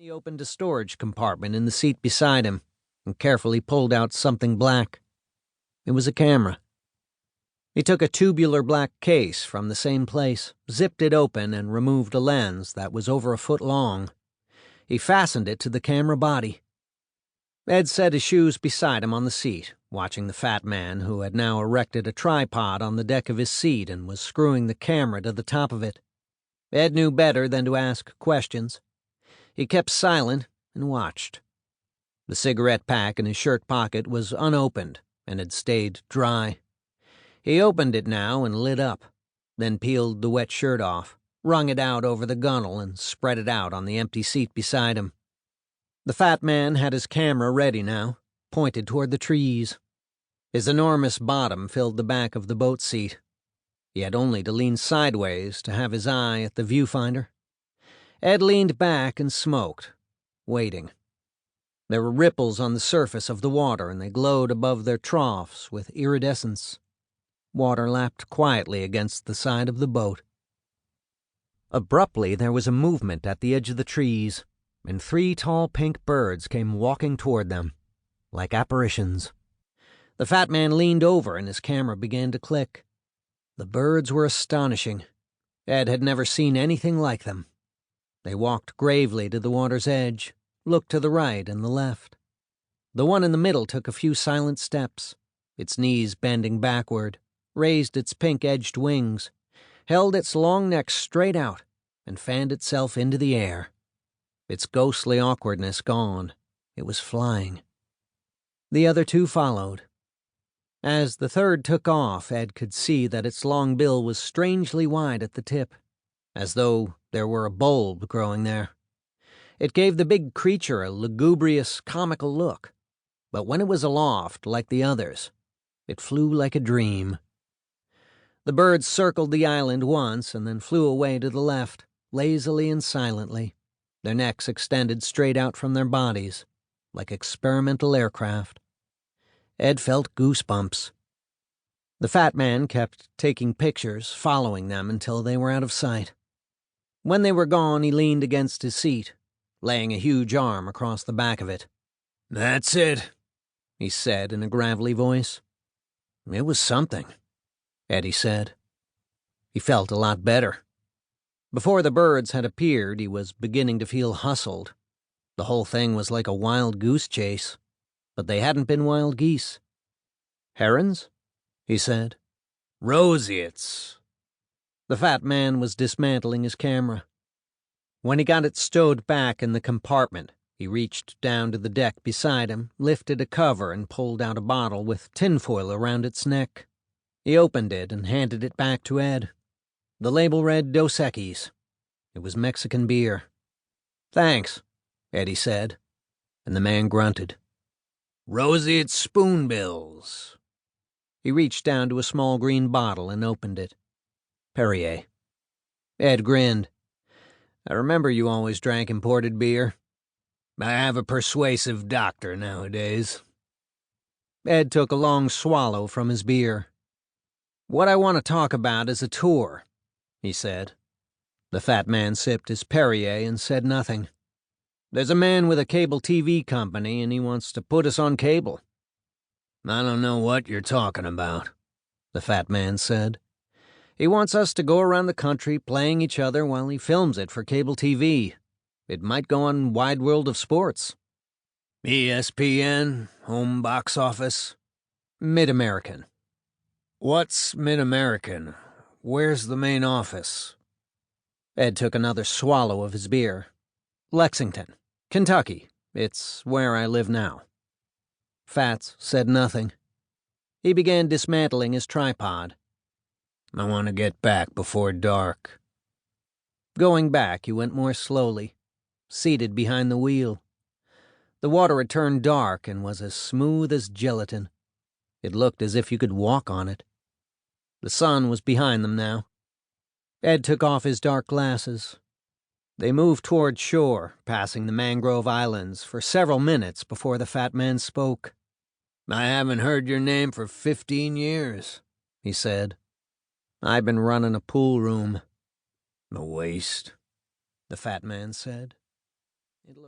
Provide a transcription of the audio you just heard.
He opened a storage compartment in the seat beside him and carefully pulled out something black. It was a camera. He took a tubular black case from the same place, zipped it open, and removed a lens that was over a foot long. He fastened it to the camera body. Ed set his shoes beside him on the seat, watching the fat man who had now erected a tripod on the deck of his seat and was screwing the camera to the top of it. Ed knew better than to ask questions. He kept silent and watched. The cigarette pack in his shirt pocket was unopened and had stayed dry. He opened it now and lit up, then peeled the wet shirt off, wrung it out over the gunnel, and spread it out on the empty seat beside him. The fat man had his camera ready now, pointed toward the trees. His enormous bottom filled the back of the boat seat. He had only to lean sideways to have his eye at the viewfinder. Ed leaned back and smoked, waiting. There were ripples on the surface of the water, and they glowed above their troughs with iridescence. Water lapped quietly against the side of the boat. Abruptly, there was a movement at the edge of the trees, and 3 tall pink birds came walking toward them, like apparitions. The fat man leaned over, and his camera began to click. The birds were astonishing. Ed had never seen anything like them. They walked gravely to the water's edge, looked to the right and the left. The one in the middle took a few silent steps, its knees bending backward, raised its pink-edged wings, held its long neck straight out, and fanned itself into the air. Its ghostly awkwardness gone, it was flying. The other 2 followed. As the third took off, Ed could see that its long bill was strangely wide at the tip, as though there were a bulb growing there. It gave the big creature a lugubrious, comical look, but when it was aloft, like the others, it flew like a dream. The birds circled the island once and then flew away to the left, lazily and silently, their necks extended straight out from their bodies, like experimental aircraft. Ed felt goosebumps. The fat man kept taking pictures, following them until they were out of sight. When they were gone, he leaned against his seat, laying a huge arm across the back of it. "That's it," he said in a gravelly voice. "It was something," Eddie said. He felt a lot better. Before the birds had appeared, he was beginning to feel hustled. The whole thing was like a wild goose chase, but they hadn't been wild geese. "Herons?" he said. "Roseates." The fat man was dismantling his camera. When he got it stowed back in the compartment, he reached down to the deck beside him, lifted a cover, and pulled out a bottle with tinfoil around its neck. He opened it and handed it back to Ed. The label read Dos Equis. It was Mexican beer. "Thanks," Eddie said, and the man grunted. "Roseate spoonbills." He reached down to a small green bottle and opened it. Perrier. Ed grinned. "I remember you always drank imported beer." "I have a persuasive doctor nowadays." Ed took a long swallow from his beer. "What I want to talk about is a tour," he said. The fat man sipped his Perrier and said nothing. "There's a man with a cable TV company, and he wants to put us on cable." "I don't know what you're talking about," the fat man said. "He wants us to go around the country playing each other while he films it for cable TV. It might go on Wide World of Sports." "ESPN? Home box office?" "Mid-American." "What's Mid-American? Where's the main office?" Ed took another swallow of his beer. "Lexington, Kentucky. It's where I live now." Fats said nothing. He began dismantling his tripod. "I want to get back before dark." Going back, he went more slowly, seated behind the wheel. The water had turned dark and was as smooth as gelatin. It looked as if you could walk on it. The sun was behind them now. Ed took off his dark glasses. They moved toward shore, passing the mangrove islands for several minutes before the fat man spoke. "I haven't heard your name for 15 years, he said. "I've been running a pool room." "A waste," the fat man said. It looked